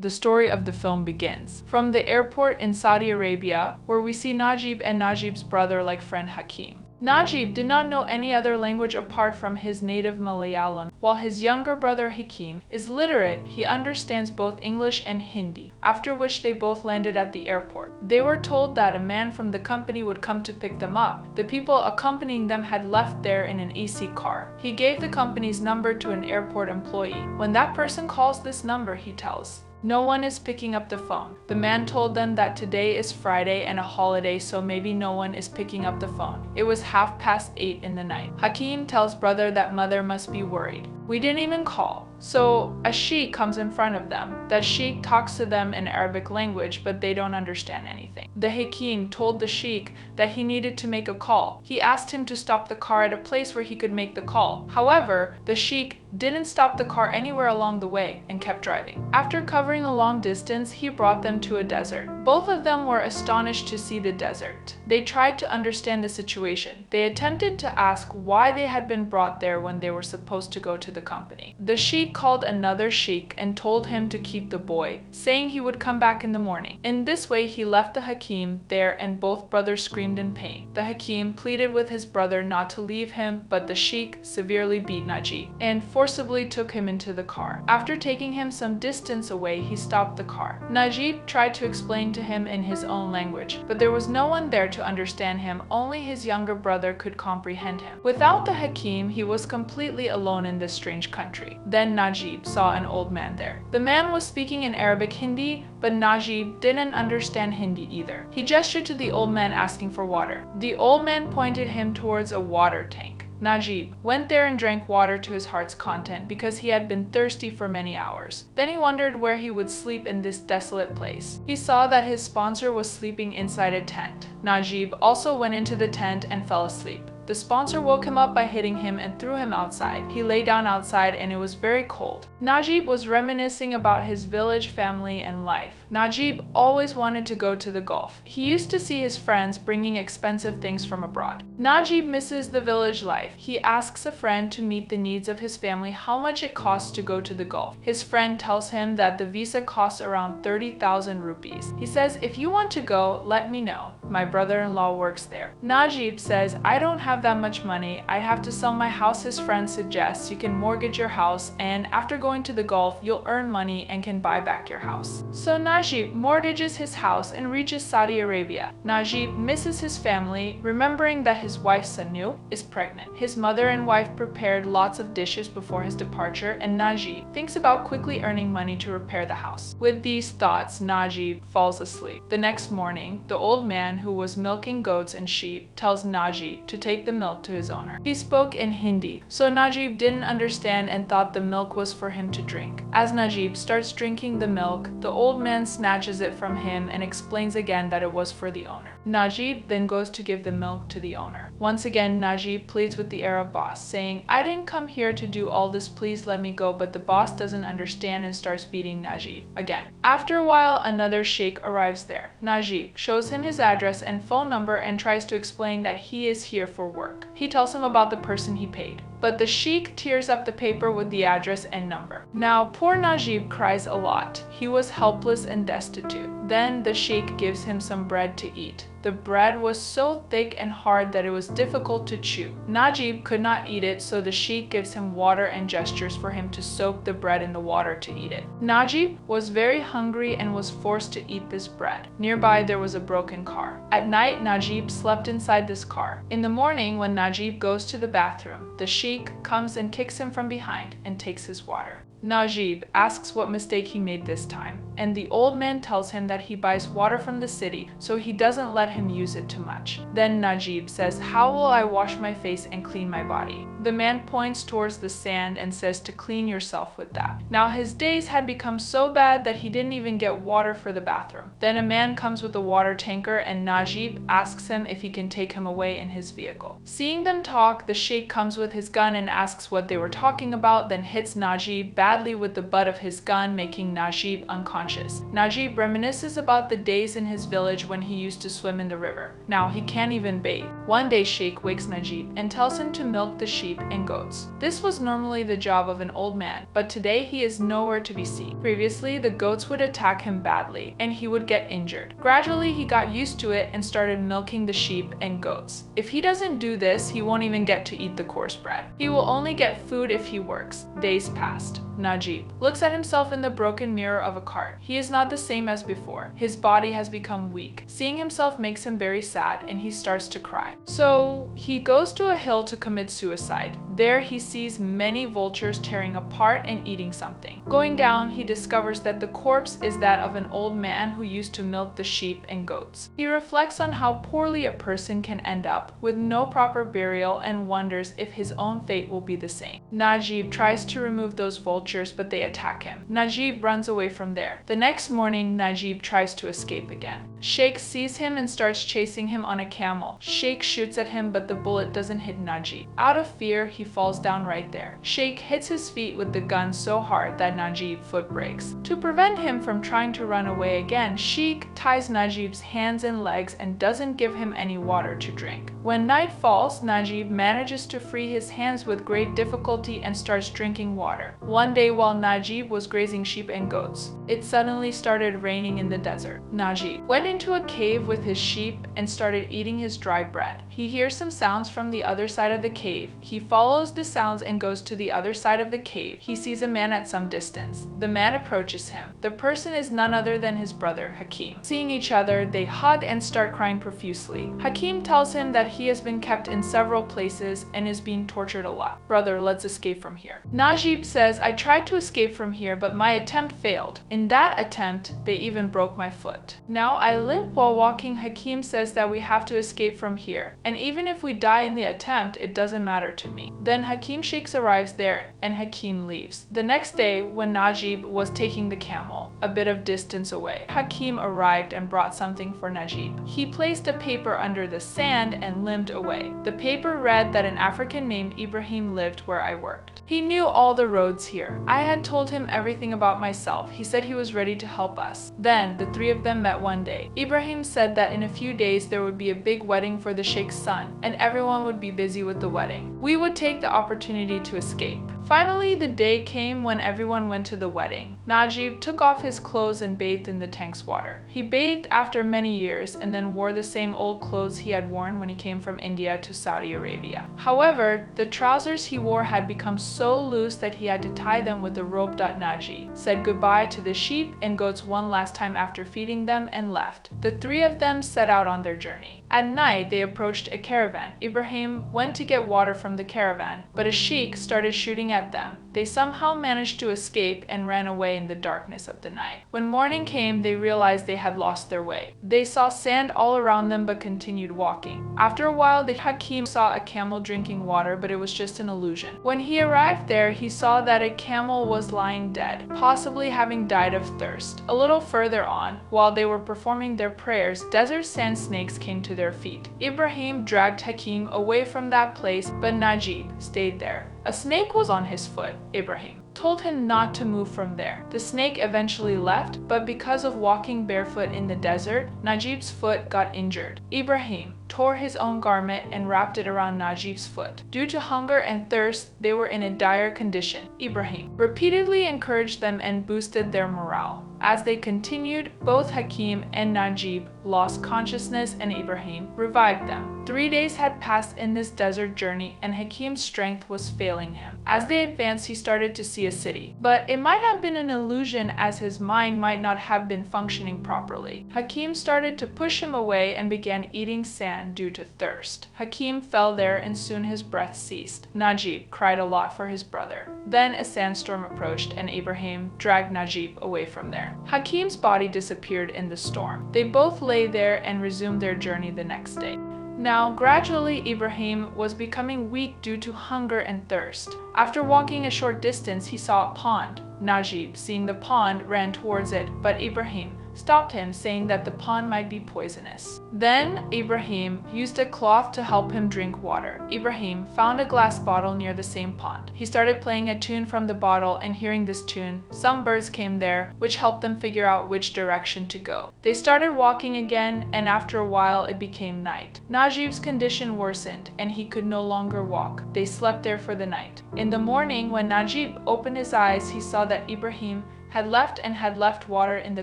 the story of the film begins. From the airport in Saudi Arabia, where we see Najib and Najib's brother-like friend Hakim. Najib did not know any other language apart from his native Malayalam, while his younger brother Hakim is literate. He understands both English and Hindi, after which they both landed at the airport. They were told that a man from the company would come to pick them up. The people accompanying them had left there in an AC car. He gave the company's number to an airport employee. When that person calls this number, he tells, "No one is picking up the phone." The man told them that today is Friday and a holiday, so maybe no one is picking up the phone. It was 8:30 in the night. Hakim tells brother that mother must be worried. "We didn't even call." So a sheikh comes in front of them. That sheikh talks to them in Arabic language, but they don't understand anything. The Hakim told the sheikh that he needed to make a call. He asked him to stop the car at a place where he could make the call. However, the sheikh didn't stop the car anywhere along the way and kept driving. After covering a long distance, he brought them to a desert. Both of them were astonished to see the desert. They tried to understand the situation. They attempted to ask why they had been brought there when they were supposed to go to the company. The sheikh called another sheikh and told him to keep the boy, saying he would come back in the morning. In this way, he left the Hakim there and both brothers screamed in pain. The Hakim pleaded with his brother not to leave him, but the sheikh severely beat Najib and forcibly took him into the car. After taking him some distance away, he stopped the car. Najib tried to explain to him in his own language, but there was no one there to understand him. Only his younger brother could comprehend him. Without the Hakim, he was completely alone in this strange country. Then Najib saw an old man there. The man was speaking in Arabic Hindi, but Najib didn't understand Hindi either. He gestured to the old man asking for water. The old man pointed him towards a water tank. Najib went there and drank water to his heart's content because he had been thirsty for many hours. Then he wondered where he would sleep in this desolate place. He saw that his sponsor was sleeping inside a tent. Najib also went into the tent and fell asleep. The sponsor woke him up by hitting him and threw him outside. He lay down outside and it was very cold. Najib was reminiscing about his village family and life. Najib always wanted to go to the Gulf. He used to see his friends bringing expensive things from abroad. Najib misses the village life. He asks a friend to meet the needs of his family how much it costs to go to the Gulf. His friend tells him that the visa costs around 30,000 rupees. He says, "If you want to go, let me know. My brother-in-law works there." Najib says, "I don't have that much money. I have to sell my house." His friend suggests you can mortgage your house and after going to the Gulf, you'll earn money and can buy back your house. So Najib mortgages his house and reaches Saudi Arabia. Najib misses his family, remembering that his wife Sunil is pregnant. His mother and wife prepared lots of dishes before his departure, and Najib thinks about quickly earning money to repair the house. With these thoughts, Najib falls asleep. The next morning, the old man who was milking goats and sheep tells Najib to take the milk to his owner. He spoke in Hindi, so Najib didn't understand and thought the milk was for him to drink. As Najib starts drinking the milk, the old man snatches it from him and explains again that it was for the owner. Najib then goes to give the milk to the owner. Once again, Najib pleads with the Arab boss, saying, "I didn't come here to do all this, please let me go," but the boss doesn't understand and starts beating Najib again. After a while, another sheikh arrives there. Najib shows him his address and phone number and tries to explain that he is here for work. He tells him about the person he paid, but the sheikh tears up the paper with the address and number. Now, poor Najib cries a lot. He was helpless and destitute. Then the sheikh gives him some bread to eat. The bread was so thick and hard that it was difficult to chew. Najib could not eat it, so the sheikh gives him water and gestures for him to soak the bread in the water to eat it. Najib was very hungry and was forced to eat this bread. Nearby there was a broken car. At night, Najib slept inside this car. In the morning, when Najib goes to the bathroom, the sheikh comes and kicks him from behind and takes his water. Najib asks what mistake he made this time, and the old man tells him that he buys water from the city, so he doesn't let him use it too much. Then Najib says, "How will I wash my face and clean my body?" The man points towards the sand and says to clean yourself with that. Now his days had become so bad that he didn't even get water for the bathroom. Then a man comes with a water tanker and Najib asks him if he can take him away in his vehicle. Seeing them talk, the sheikh comes with his gun and asks what they were talking about, then hits Najib badly with the butt of his gun, making Najib unconscious. Najib reminisces about the days in his village when he used to swim in the river. Now he can't even bathe. One day Sheikh wakes Najib and tells him to milk the sheep sheep and goats. This was normally the job of an old man, but today he is nowhere to be seen. Previously, the goats would attack him badly, and he would get injured. Gradually, he got used to it and started milking the sheep and goats. If he doesn't do this, he won't even get to eat the coarse bread. He will only get food if he works. Days passed. Najib looks at himself in the broken mirror of a cart. He is not the same as before. His body has become weak. Seeing himself makes him very sad, and he starts to cry. So he goes to a hill to commit suicide. There he sees many vultures tearing apart and eating something. Going down, he discovers that the corpse is that of an old man who used to milk the sheep and goats. He reflects on how poorly a person can end up with no proper burial and wonders if his own fate will be the same. Najib tries to remove those vultures, but they attack him. Najib runs away from there. The next morning, Najib tries to escape again. Sheikh sees him and starts chasing him on a camel. Sheikh shoots at him, but the bullet doesn't hit Najib. Out of fear, he falls down right there. Sheikh hits his feet with the gun so hard that Najib's foot breaks. To prevent him from trying to run away again, Sheikh ties Najib's hands and legs and doesn't give him any water to drink. When night falls, Najib manages to free his hands with great difficulty and starts drinking water. One day while Najib was grazing sheep and goats, it suddenly started raining in the desert. Najib went into a cave with his sheep and started eating his dry bread. He hears some sounds from the other side of the cave. He follows the sounds and goes to the other side of the cave. He sees a man at some distance. The man approaches him. The person is none other than his brother, Hakim. Seeing each other, they hug and start crying profusely. Hakim tells him that he has been kept in several places and is being tortured a lot. Brother, let's escape from here. Najib says, I tried to escape from here, but my attempt failed. In that attempt, they even broke my foot. Now I limp while walking. Hakim says that we have to escape from here, and even if we die in the attempt, it doesn't matter to me. Then Hakim Sheikh arrives there, and Hakim leaves. The next day, when Najib was taking the camel a bit of distance away, Hakim arrived and brought something for Najib. He placed a paper under the sand and limped away. The paper read that an African named Ibrahim lived where I worked. He knew all the roads here. I had told him everything about myself. He said he was ready to help us. Then the three of them met one day. Ibrahim said that in a few days there would be a big wedding for the Sheikh's son, and everyone would be busy with the wedding. We would take the opportunity to escape. Finally, the day came when everyone went to the wedding. Najib took off his clothes and bathed in the tank's water. He bathed after many years and then wore the same old clothes he had worn when he came from India to Saudi Arabia. However, the trousers he wore had become so loose that he had to tie them with a rope. Najib said goodbye to the sheep and goats one last time after feeding them and left. The three of them set out on their journey. At night, they approached a caravan. Ibrahim went to get water from the caravan, but a sheikh started shooting at them. They somehow managed to escape and ran away in the darkness of the night. When morning came, they realized they had lost their way. They saw sand all around them but continued walking. After a while, the Hakim saw a camel drinking water, but it was just an illusion. When he arrived there, he saw that a camel was lying dead, possibly having died of thirst. A little further on, while they were performing their prayers, desert sand snakes came to their feet. Ibrahim dragged Hakim away from that place, but Najib stayed there. A snake was on his foot. Ibrahim told him not to move from there. The snake eventually left, but because of walking barefoot in the desert, Najib's foot got injured. Ibrahim tore his own garment and wrapped it around Najib's foot. Due to hunger and thirst, they were in a dire condition. Ibrahim repeatedly encouraged them and boosted their morale. As they continued, both Hakim and Najib lost consciousness and Ibrahim revived them. 3 days had passed in this desert journey and Hakim's strength was failing him. As they advanced, he started to see a city, but it might have been an illusion as his mind might not have been functioning properly. Hakim started to push him away and began eating sand due to thirst. Hakim fell there and soon his breath ceased. Najib cried a lot for his brother. Then a sandstorm approached and Ibrahim dragged Najib away from there. Hakim's body disappeared in the storm. They both lay there and resumed their journey the next day. Now, gradually, Ibrahim was becoming weak due to hunger and thirst. After walking a short distance, he saw a pond. Najib, seeing the pond, ran towards it, but Ibrahim stopped him, saying that the pond might be poisonous. Then Ibrahim used a cloth to help him drink water. Ibrahim found a glass bottle near the same pond. He started playing a tune from the bottle, and hearing this tune, some birds came there, which helped them figure out which direction to go. They started walking again, and after a while it became night. Najib's condition worsened, and he could no longer walk. They slept there for the night. In the morning, when Najib opened his eyes, he saw that Ibrahim had left water in the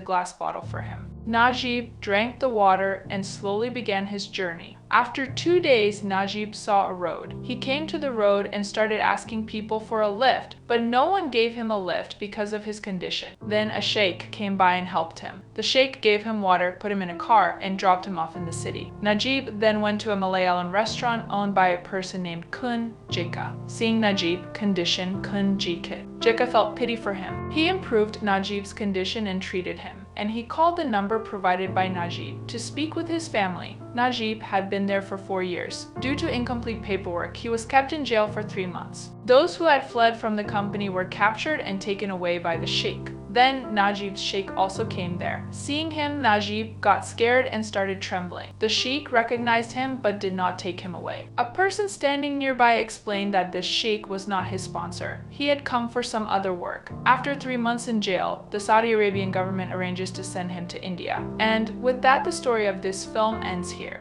glass bottle for him. Najib drank the water and slowly began his journey. After 2 days, Najib saw a road. He came to the road and started asking people for a lift, but no one gave him a lift because of his condition. Then a sheikh came by and helped him. The sheikh gave him water, put him in a car, and dropped him off in the city. Najib then went to a Malayalam restaurant owned by a person named Kun Jika. Seeing Najib condition Kun Jikit, Jika felt pity for him. He improved Najib's condition and treated him, and he called the number provided by Najib to speak with his family. Najib had been there for 4 years. Due to incomplete paperwork, he was kept in jail for 3 months. Those who had fled from the company were captured and taken away by the sheikh. Then Najib's sheikh also came there. Seeing him, Najib got scared and started trembling. The sheikh recognized him but did not take him away. A person standing nearby explained that this sheikh was not his sponsor. He had come for some other work. After 3 months in jail, the Saudi Arabian government arranges to send him to India. And with that, the story of this film ends here.